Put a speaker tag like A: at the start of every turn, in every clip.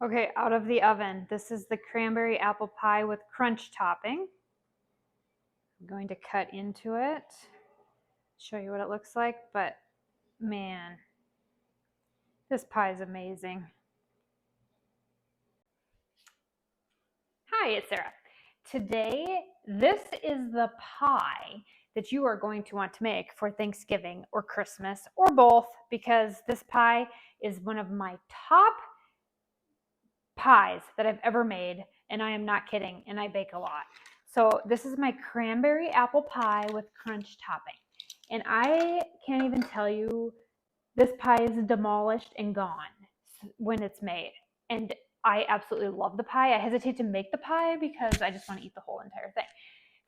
A: Okay, out of the oven. This is the cranberry apple pie with crunch topping. I'm going to cut into it, show you what it looks like, but man, this pie is amazing. Hi, it's Sarah. Today, this is the pie that you are going to want to make for Thanksgiving or Christmas or both, because this pie is one of my top pies that I've ever made, and I am not kidding, and I bake a lot. So this is my cranberry apple pie with crunch topping. And I can't even tell you, this pie is demolished and gone when it's made. And I absolutely love the pie. I hesitate to make the pie because I just want to eat the whole entire thing.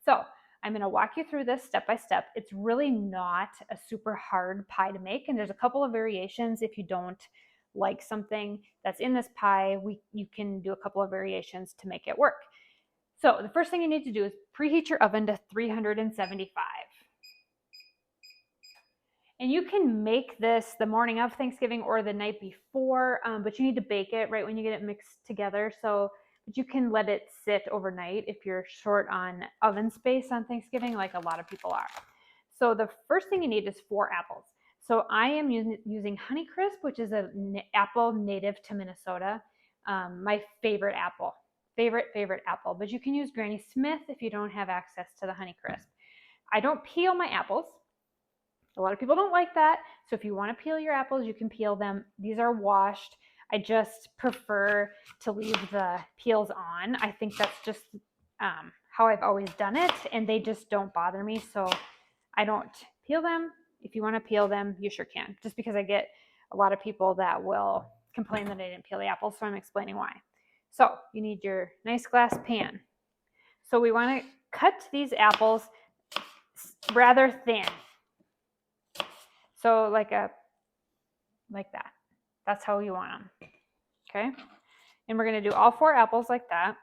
A: So I'm going to walk you through this step by step. It's really not a super hard pie to make, and there's a couple of variations. If you don't like something that's in this pie, you can do a couple of variations to make it work. So the first thing you need to do is preheat your oven to 375. And you can make this the morning of Thanksgiving or the night before, but you need to bake it right when you get it mixed together. But you can let it sit overnight if you're short on oven space on Thanksgiving, like a lot of people are. So the first thing you need is 4 apples. So I am using Honeycrisp, which is an apple native to Minnesota. My favorite apple, favorite apple. But you can use Granny Smith if you don't have access to the Honeycrisp. I don't peel my apples. A lot of people don't like that. So if you want to peel your apples, you can peel them. These are washed. I just prefer to leave the peels on. I think that's just how I've always done it, and they just don't bother me. So I don't peel them. If you want to peel them, you sure can. Just because I get a lot of people that will complain that I didn't peel the apples, so I'm explaining why. So you need your nice glass pan. So we want to cut these apples rather thin. So like that. That's how you want them. Okay. And we're going to do all 4 apples like that.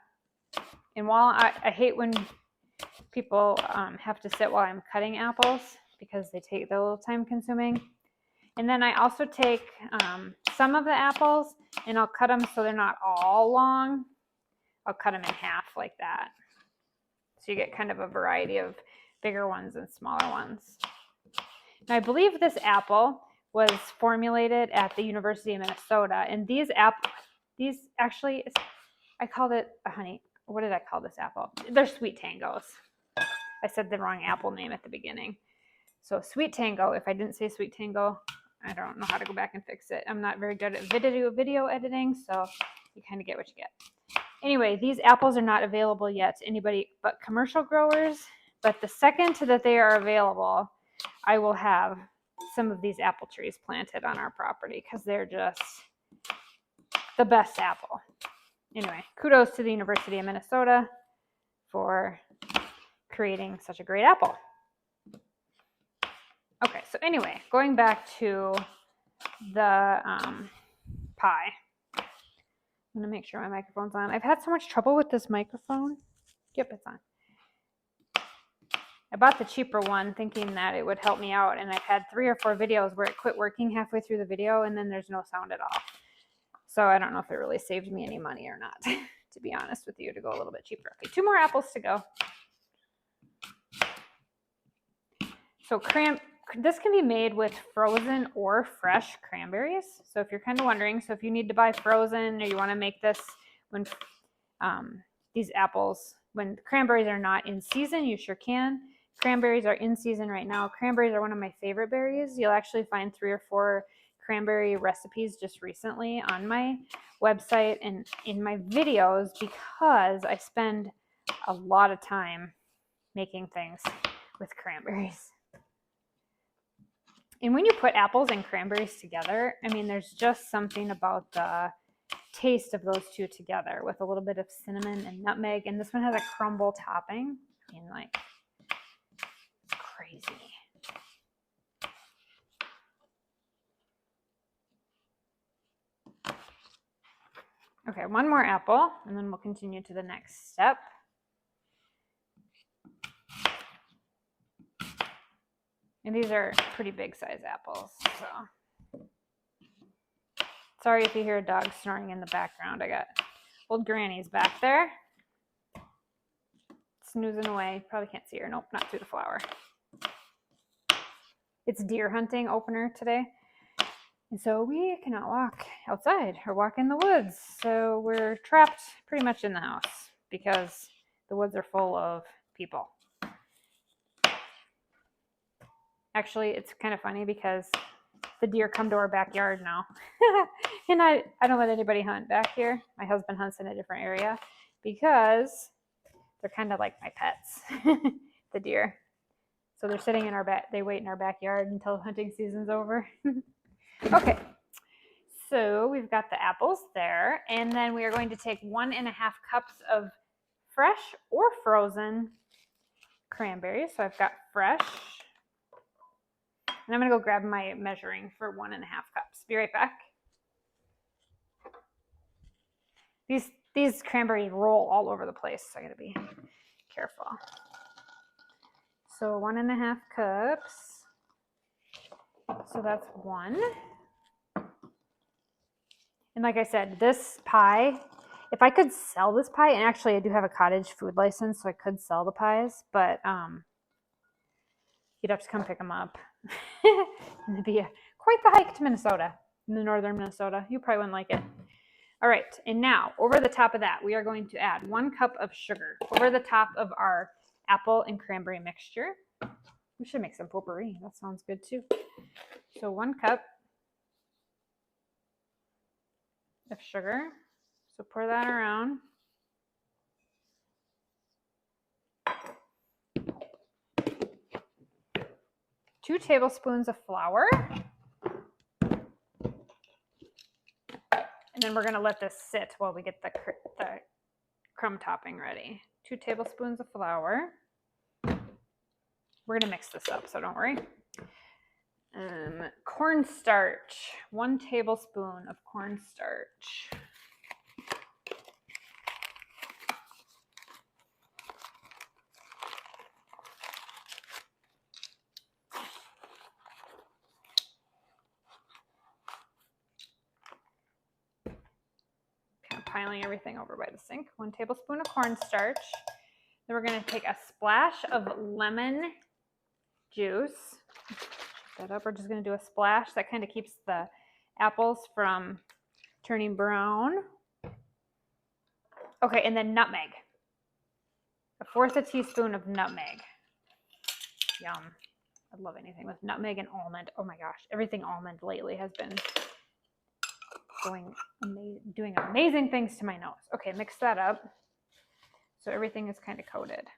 A: And while I hate when people have to sit while I'm cutting apples because they're a little time consuming. And then I also take some of the apples and I'll cut them so they're not all long. I'll cut them in half like that. So you get kind of a variety of bigger ones and smaller ones. Now I believe this apple was formulated at the University of Minnesota, and these actually, I called it what did I call this apple? They're Sweet Tangos. I said the wrong apple name at the beginning. So Sweet Tango, if I didn't say Sweet Tango, I don't know how to go back and fix it. I'm not very good at video editing, so you kind of get what you get. Anyway, these apples are not available yet to anybody but commercial growers, but the second that they are available, I will have some of these apple trees planted on our property because they're just the best apple. Anyway, kudos to the University of Minnesota for creating such a great apple. Okay, so anyway, going back to the pie. I'm going to make sure my microphone's on. I've had so much trouble with this microphone. Yep, it's on. I bought the cheaper one thinking that it would help me out, and I've had 3 or 4 videos where it quit working halfway through the video and then there's no sound at all. So I don't know if it really saved me any money or not, to be honest with you, to go a little bit cheaper. Okay, 2 more apples to go. So this can be made with frozen or fresh cranberries. So if you're kind of wondering, so if you need to buy frozen or you want to make this when these apples, when cranberries are not in season, you sure can. Cranberries are in season right now. Cranberries are one of my favorite berries. You'll actually find 3 or 4 cranberry recipes just recently on my website and in my videos because I spend a lot of time making things with cranberries. And when you put apples and cranberries together, I mean, there's just something about the taste of those two together with a little bit of cinnamon and nutmeg. And this one has a crumble topping. I mean, like, crazy. Okay, 1 more apple, and then we'll continue to the next step. And these are pretty big size apples, so Sorry if you hear a dog snoring in the background. I got old Granny's back there, snoozing away. Probably can't see her. Nope, not through the flour. It's deer hunting opener today. And so we cannot walk outside or walk in the woods. So we're trapped pretty much in the house because the woods are full of people. Actually, it's kind of funny because the deer come to our backyard now. And I don't let anybody hunt back here. My husband hunts in a different area because they're kind of like my pets, the deer. So they're sitting in our they wait in our backyard until hunting season's over. Okay, so we've got the apples there, and then we are going to take 1.5 cups of fresh or frozen cranberries. So I've got fresh, and I'm gonna go grab my measuring for 1.5 cups. Be right back. These cranberries roll all over the place, so I gotta be careful. So 1.5 cups. So that's 1. And like I said, this pie, if I could sell this pie, and actually I do have a cottage food license, so I could sell the pies, but you'd have to come pick them up. And it'd be quite the hike to Minnesota, in the northern Minnesota. You probably wouldn't like it. All right, and now over the top of that, we are going to add 1 cup of sugar over the top of our apple and cranberry mixture. We should make some potpourri. That sounds good too. So 1 cup of sugar. So pour that around. 2 tablespoons of flour. And then we're going to let this sit while we get the crumb topping ready. 2 tablespoons of flour. We're going to mix this up, so don't worry. Cornstarch. 1 tablespoon of cornstarch. Piling everything over by the sink. 1 tablespoon of cornstarch. Then we're going to take a splash of lemon juice. Shut that up. We're just going to do a splash. That kind of keeps the apples from turning brown. Okay, and then nutmeg. 1/4 teaspoon of nutmeg. Yum. I love anything with nutmeg and almond. Oh my gosh, everything almond lately has been doing amazing things to my nose. Okay, mix that up so everything is kind of coated.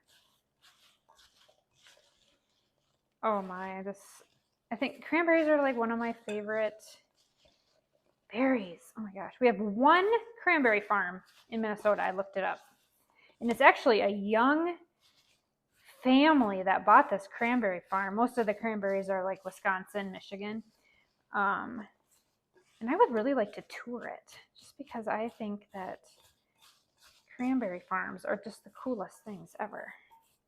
A: Oh my, I think cranberries are like one of my favorite berries. Oh my gosh, we have 1 cranberry farm in Minnesota. I looked it up, and it's actually a young family that bought this cranberry farm. Most of the cranberries are like Wisconsin, Michigan. And I would really like to tour it just because I think that cranberry farms are just the coolest things ever.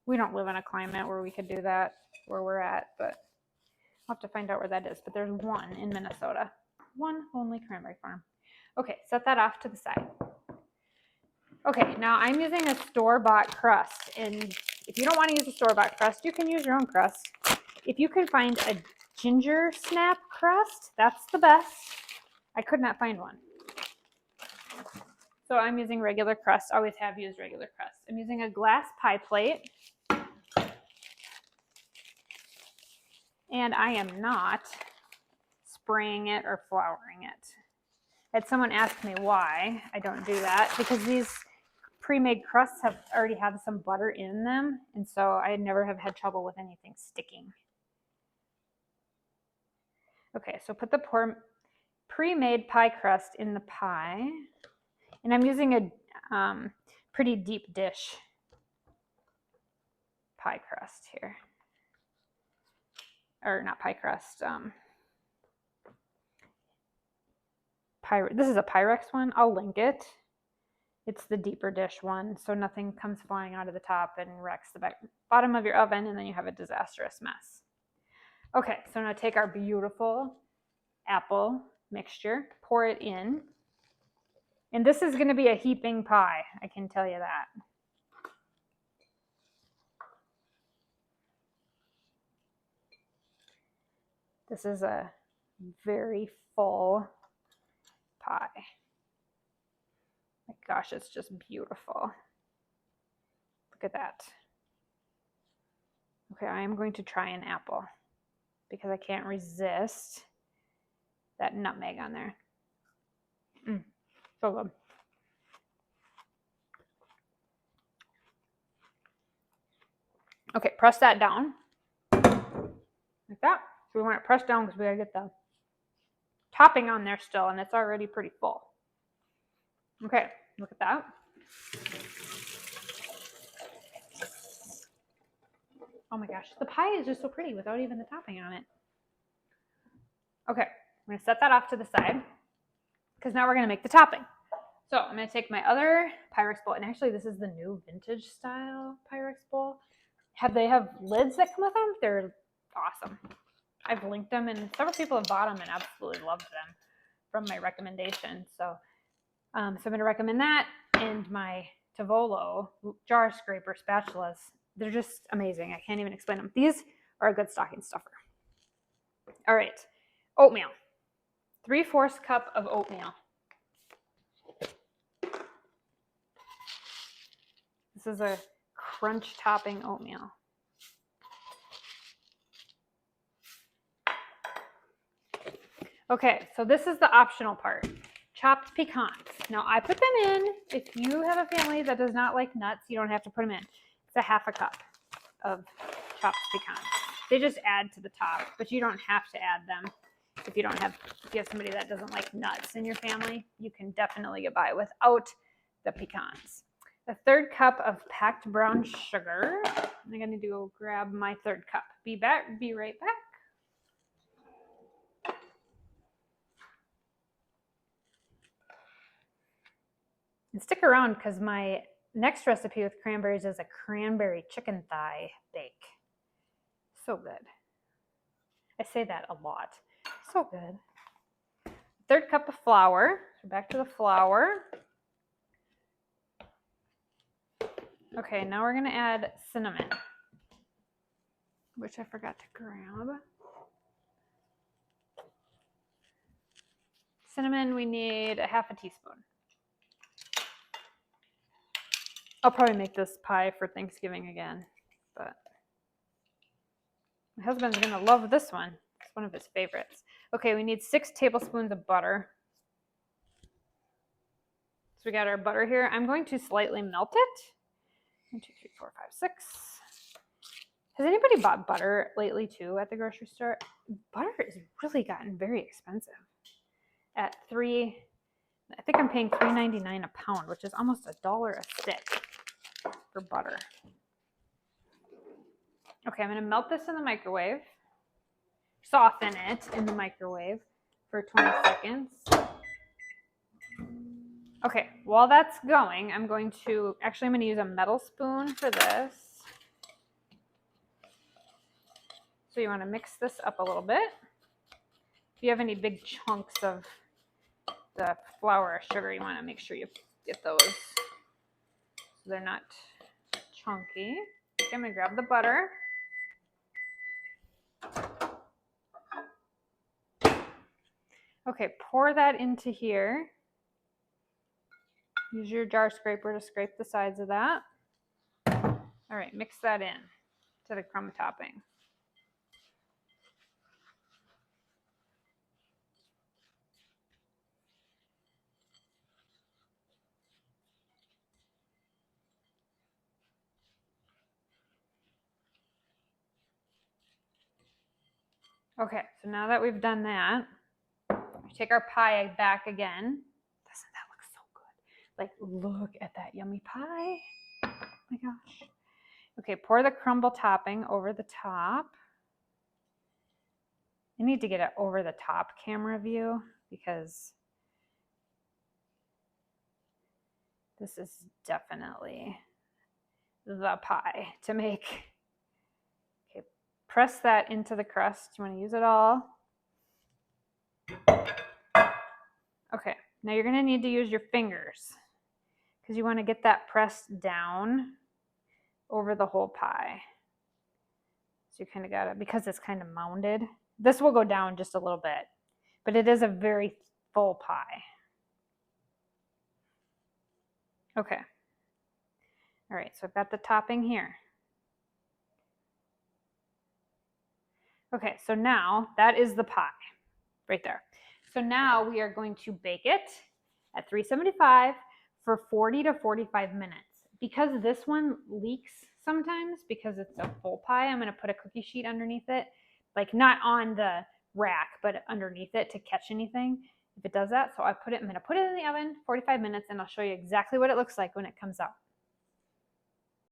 A: We don't live in a climate where we could do that where we're at, but I'll have to find out where that is. But there's 1 in Minnesota. 1 only cranberry farm. Okay, set that off to the side. Okay, now I'm using a store-bought crust. And if you don't want to use a store-bought crust, you can use your own crust. If you can find a ginger snap crust, that's the best. I could not find one. So I'm using regular crust. Always have used regular crust. I'm using a glass pie plate. And I am not spraying it or flouring it. I had someone ask me why I don't do that, because these pre-made crusts already have some butter in them, and so I never have had trouble with anything sticking. Okay, so put the pre-made pie crust in the pie, and I'm using a pretty deep dish pie crust here, or not pie crust. This is a Pyrex one. I'll link it. It's the deeper dish one, so nothing comes flying out of the top and wrecks the bottom of your oven, and then you have a disastrous mess. Okay, so now take our beautiful apple mixture, pour it in. And this is going to be a heaping pie, I can tell you that. This is a very full pie. My gosh, it's just beautiful. Look at that. Okay, I am going to try an apple because I can't resist that nutmeg on there. So good. Okay, press that down like that. So we want it pressed down because we gotta get the topping on there still, and it's already pretty full. Okay, look at that. Oh my gosh, the pie is just so pretty without even the topping on it. Okay, I'm gonna set that off to the side because now we're gonna make the topping. So I'm gonna take my other Pyrex bowl, and actually this is the new vintage style Pyrex bowl. They have lids that come with them? They're awesome. I've linked them, and several people have bought them and absolutely loved them from my recommendation. So, I'm going to recommend that, and my Tavolo jar scraper spatulas. They're just amazing. I can't even explain them. These are a good stocking stuffer. All right, oatmeal. 3/4 cup of oatmeal. This is a crunch topping oatmeal. Okay, so this is the optional part. Chopped pecans. Now I put them in. If you have a family that does not like nuts, you don't have to put them in. It's a 1/2 cup of chopped pecans. They just add to the top, but you don't have to add them. If you have somebody that doesn't like nuts in your family, you can definitely get by without the pecans. A 1/3 cup of packed brown sugar. I'm gonna go grab my 1/3 cup. Be right back. And stick around because my next recipe with cranberries is a cranberry chicken thigh bake. So good. I say that a lot. So good. 1/3 cup of flour. So back to the flour. Okay, now we're going to add cinnamon, which I forgot to grab. Cinnamon, we need a 1/2 teaspoon. I'll probably make this pie for Thanksgiving again, but my husband's going to love this one. It's one of his favorites. Okay, we need 6 tablespoons of butter. So we got our butter here. I'm going to slightly melt it. 1, 2, 3, 4, 5, 6. Has anybody bought butter lately too at the grocery store? Butter has really gotten very expensive. I think I'm paying $3.99 a pound, which is almost $1 a stick for butter. Okay, I'm going to melt this in the microwave. Soften it in the microwave for 20 seconds. Okay, while that's going, I'm going to use a metal spoon for this. So you want to mix this up a little bit. If you have any big chunks of the flour or sugar, you want to make sure you get those so they're not chunky. Okay, I'm going to grab the butter. Okay, pour that into here. Use your jar scraper to scrape the sides of that. All right, mix that in to the crumb topping. Okay, so now that we've done that, we take our pie back again. Doesn't that look so good? Like, look at that yummy pie. Oh my gosh. Okay, pour the crumble topping over the top. I need to get it over the top camera view because this is definitely the pie to make. Okay, press that into the crust. You want to use it all. Okay, now you're gonna need to use your fingers because you want to get that pressed down over the whole pie. So you kind of gotta, because it's kind of mounded, this will go down just a little bit, but it is a very full pie. Okay. All right, so I've got the topping here. Okay, so now that is the pie right there. So now we are going to bake it at 375 for 40 to 45 minutes. Because this one leaks sometimes because it's a full pie, I'm going to put a cookie sheet underneath it, like not on the rack, but underneath it to catch anything if it does that. So I'm going to put it in the oven 45 minutes and I'll show you exactly what it looks like when it comes out.